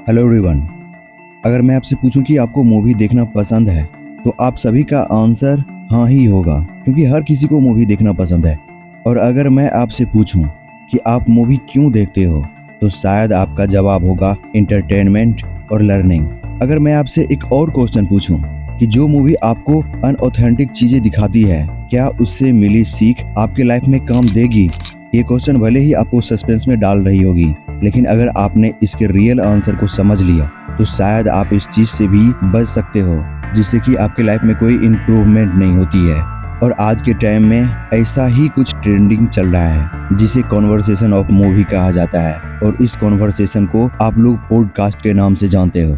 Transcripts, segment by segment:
Hello everyone. अगर मैं आपसे पूछूं कि आपको मूवी देखना पसंद है तो आप सभी का आंसर हाँ ही होगा, क्योंकि हर किसी को मूवी देखना पसंद है। और अगर मैं आपसे पूछूं कि आप मूवी क्यों देखते हो तो शायद आपका जवाब होगा एंटरटेनमेंट और लर्निंग। अगर मैं आपसे एक और क्वेश्चन पूछूं कि जो मूवी आपको अनऑथेंटिक चीजें दिखाती है, क्या उससे मिली सीख आपके लाइफ में काम देगी? ये क्वेश्चन भले ही आपको सस्पेंस में डाल रही होगी, लेकिन अगर आपने इसके रियल आंसर को समझ लिया तो शायद आप इस चीज से भी बच सकते हो, जिससे कि आपके लाइफ में कोई इम्प्रूवमेंट नहीं होती है। और आज के टाइम में ऐसा ही कुछ ट्रेंडिंग चल रहा है जिसे कॉन्वर्सेशन ऑफ मूवी कहा जाता है, और इस कॉन्वर्सेशन को आप लोग पॉडकास्ट के नाम से जानते हो।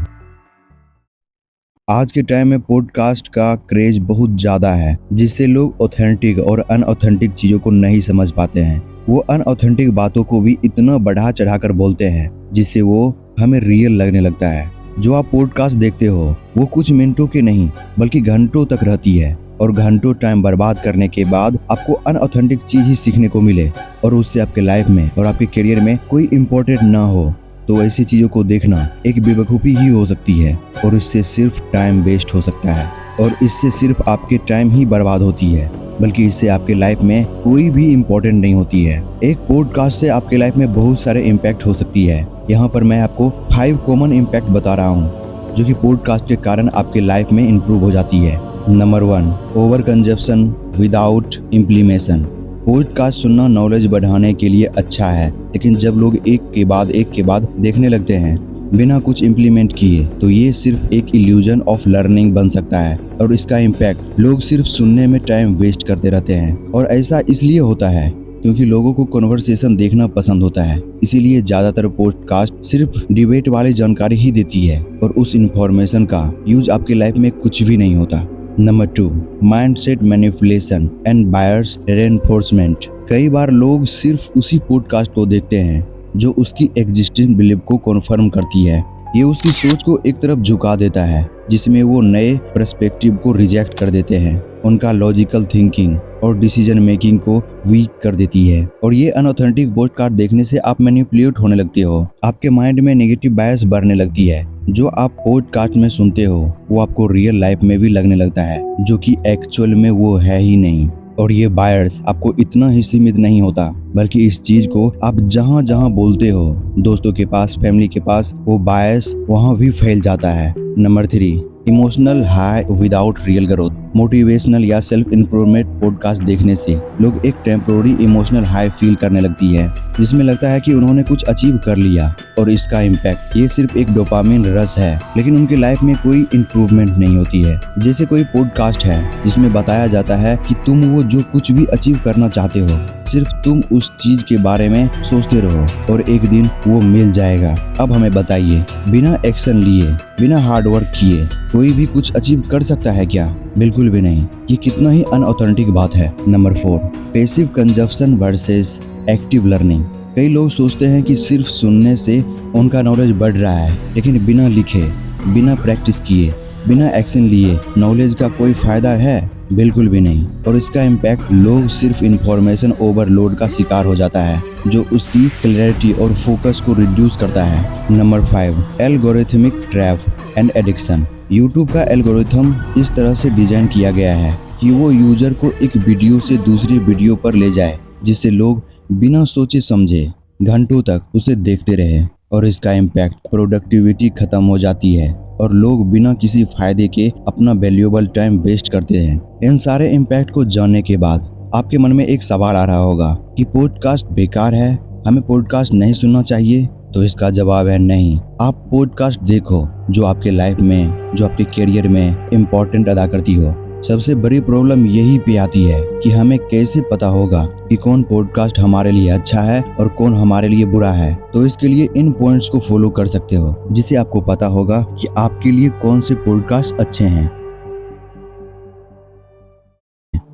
आज के टाइम में पॉडकास्ट का क्रेज बहुत ज़्यादा है, जिससे लोग ऑथेंटिक और अनऑथेंटिक चीज़ों को नहीं समझ पाते हैं। वो अनऑथेंटिक बातों को भी इतना बढ़ा चढ़ाकर बोलते हैं जिससे वो हमें रियल लगने लगता है। जो आप पॉडकास्ट देखते हो वो कुछ मिनटों के नहीं बल्कि घंटों तक रहती है, और घंटों टाइम बर्बाद करने के बाद आपको अनऑथेंटिक चीज़ ही सीखने को मिले और उससे आपके लाइफ में और आपके करियर में कोई इम्पोर्टेंट ना हो, तो ऐसी चीज़ों को देखना एक बेवकूफ़ी ही हो सकती है, और इससे सिर्फ टाइम वेस्ट हो सकता है। और इससे सिर्फ आपके टाइम ही बर्बाद होती है, बल्कि इससे आपके लाइफ में कोई भी इम्पोर्टेंट नहीं होती है। एक पॉडकास्ट से आपके लाइफ में बहुत सारे इम्पैक्ट हो सकती है। यहाँ पर मैं आपको 5 कॉमन इम्पैक्ट बता रहा हूँ जो कि पॉडकास्ट के कारण आपके लाइफ में इम्प्रूव हो जाती है। Number 1, over consumption without implementation. Podcast सुनना नॉलेज बढ़ाने के लिए अच्छा है, लेकिन जब लोग एक के बाद देखने लगते हैं बिना कुछ इम्प्लीमेंट किए, तो ये सिर्फ एक इल्यूजन ऑफ लर्निंग बन सकता है, और इसका इम्पैक्ट लोग सिर्फ सुनने में टाइम वेस्ट करते रहते हैं। और ऐसा इसलिए होता है क्योंकि लोगों को कन्वर्सेशन देखना पसंद होता है, इसीलिए ज़्यादातर पॉडकास्ट सिर्फ डिबेट वाली जानकारी ही देती है, और उस इंफॉर्मेशन का यूज आपकी लाइफ में कुछ भी नहीं होता। Number 2, mindset manipulation and buyers reinforcement. कई बार लोग सिर्फ उसी पॉडकास्ट को देखते हैं जो उसकी एग्जिस्टिंग बिलीफ को कन्फर्म करती है। ये उसकी सोच को एक तरफ झुका देता है, जिसमें वो नए पर्सपेक्टिव को रिजेक्ट कर देते हैं। उनका लॉजिकल थिंकिंग और डिसीजन मेकिंग को वीक कर देती है। और ये अनऑथेंटिक पॉडकास्ट देखने से आप मैनिपुलेट होने लगते हो। आपके माइंड में नेगेटिव बायस बढ़ने लगती है। जो आप पॉडकास्ट में सुनते हो वो आपको रियल लाइफ में भी लगने लगता है, जो कि एक्चुअल में वो है ही नहीं। और ये बायर्स आपको इतना ही सीमित नहीं होता, बल्कि इस चीज को आप जहाँ जहाँ बोलते हो, दोस्तों के पास, फैमिली के पास, वो बायस वहाँ भी फैल जाता है। Number 3, emotional high without real growth. Motivational या सेल्फ इम्प्रूवमेंट पॉडकास्ट देखने से लोग एक टेम्पोररी इमोशनल हाई फील करने लगती है, जिसमें लगता है कि उन्होंने कुछ अचीव कर लिया, और इसका इम्पैक्ट ये सिर्फ एक डोपामिन रश है, लेकिन उनकी लाइफ में कोई इम्प्रूवमेंट नहीं होती है। जैसे कोई पॉडकास्ट है जिसमें बताया जाता है कि तुम वो जो कुछ भी अचीव करना चाहते हो, सिर्फ तुम उस चीज के बारे में सोचते रहो और एक दिन वो मिल जाएगा। अब हमें बताइए, बिना एक्शन लिए, बिना हार्डवर्क किए कोई भी कुछ अचीव कर सकता है क्या? बिल्कुल भी नहीं। ये कितना ही अनऑथेंटिक बात है। Number 4, passive consumption versus active learning. कई लोग सोचते हैं कि सिर्फ सुनने से उनका नॉलेज बढ़ रहा है, लेकिन बिना लिखे, बिना प्रैक्टिस किए, बिना एक्शन लिए नॉलेज का कोई फायदा है? बिल्कुल भी नहीं। और इसका इम्पैक्ट लोग सिर्फ इंफॉर्मेशन ओवरलोड का शिकार हो जाता है, जो उसकी क्लैरिटी और फोकस को रिड्यूस करता है। Number 5, algorithmic trap and addiction. YouTube का एल्गोरिथम इस तरह से डिजाइन किया गया है कि वो यूजर को एक वीडियो से दूसरी वीडियो पर ले जाए, जिससे लोग बिना सोचे समझे घंटों तक उसे देखते रहे। और इसका इम्पैक्ट प्रोडक्टिविटी खत्म हो जाती है, और लोग बिना किसी फायदे के अपना वैल्यूएबल टाइम वेस्ट करते हैं। इन सारे इम्पैक्ट को जानने के बाद आपके मन में एक सवाल आ रहा होगा कि पॉडकास्ट बेकार है, हमें पॉडकास्ट नहीं सुनना चाहिए? तो इसका जवाब है नहीं। आप पॉडकास्ट देखो जो आपके लाइफ में, जो आपके करियर में इम्पोर्टेंट अदा करती हो। सबसे बड़ी प्रॉब्लम यही पे आती है कि हमें कैसे पता होगा कि कौन पॉडकास्ट हमारे लिए अच्छा है और कौन हमारे लिए बुरा है। तो इसके लिए इन पॉइंट्स को फॉलो कर सकते हो, जिससे आपको पता होगा कि आपके लिए कौन से पॉडकास्ट अच्छे हैं।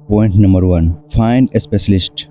पॉइंट नंबर 1, फाइंड ए स्पेशलिस्ट।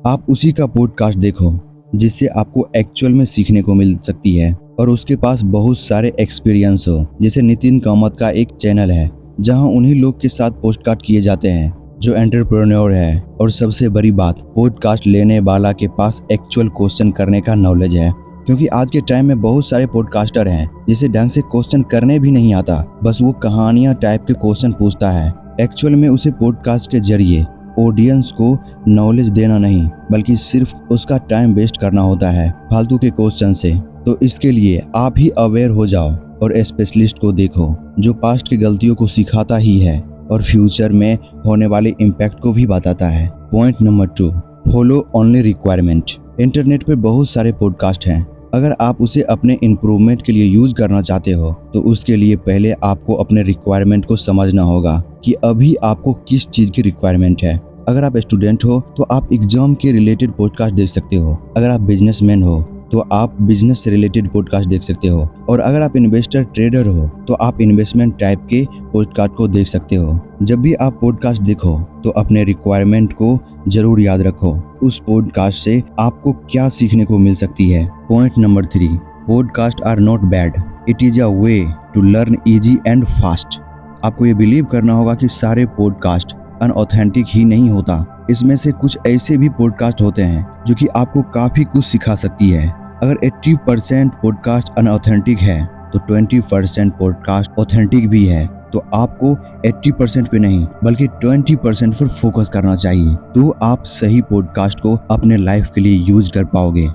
आप उसी का पॉडकास्ट देखो जिससे आपको एक्चुअल में सीखने को मिल सकती है, और उसके पास बहुत सारे एक्सपीरियंस हो। जैसे नितिन कामत का एक चैनल है जहां उन्हीं लोग के साथ पॉडकास्ट किए जाते हैं जो एंटरप्रेन्योर है। और सबसे बड़ी बात, पॉडकास्ट लेने वाला के पास एक्चुअल क्वेश्चन करने का नॉलेज है, क्योंकि आज के टाइम में बहुत सारे पॉडकास्टर हैं जिसे ढंग से क्वेश्चन करने भी नहीं आता, बस वो कहानियां टाइप के क्वेश्चन पूछता है। एक्चुअल में उसे पॉडकास्ट के जरिए ऑडियंस को नॉलेज देना नहीं, बल्कि सिर्फ उसका टाइम वेस्ट करना होता है फालतू के क्वेश्चन से। तो इसके लिए आप ही अवेयर हो जाओ और स्पेशलिस्ट को देखो जो पास्ट की गलतियों को सिखाता ही है और फ्यूचर में होने वाले इम्पैक्ट को भी बताता है। Point number 2, follow only requirement. Internet पे बहुत सारे पॉडकास्ट हैं। अगर आप उसे अपने इम्प्रूवमेंट के लिए यूज करना चाहते हो तो उसके लिए पहले आपको अपने रिक्वायरमेंट को समझना होगा कि अभी आपको किस चीज की रिक्वायरमेंट है। अगर आप स्टूडेंट हो तो आप एग्जाम के रिलेटेड पॉडकास्ट देख सकते हो। अगर आप बिजनेसमैन हो तो आप बिजनेस से रिलेटेड पॉडकास्ट देख सकते हो। और अगर आप इन्वेस्टर ट्रेडर हो तो आप इन्वेस्टमेंट टाइप के पॉडकास्ट को देख सकते हो। जब भी आप पॉडकास्ट देखो तो अपने रिक्वायरमेंट को जरूर याद रखो, उस पॉडकास्ट से आपको क्या सीखने को मिल सकती है। Point number 3, podcast are not bad, it is a way to learn easy and fast. आपको ये बिलीव करना होगा कि सारे पॉडकास्ट अनऑथेंटिक ही नहीं होता। इसमें से कुछ ऐसे भी पॉडकास्ट होते हैं जो कि आपको काफी कुछ सिखा सकती है। अगर 80% पॉडकास्ट अनऑथेंटिक है तो 20% पॉडकास्ट ऑथेंटिक भी है। तो आपको 80% पे नहीं बल्कि 20% पर फोकस करना चाहिए, तो आप सही पॉडकास्ट को अपने लाइफ के लिए यूज कर पाओगे।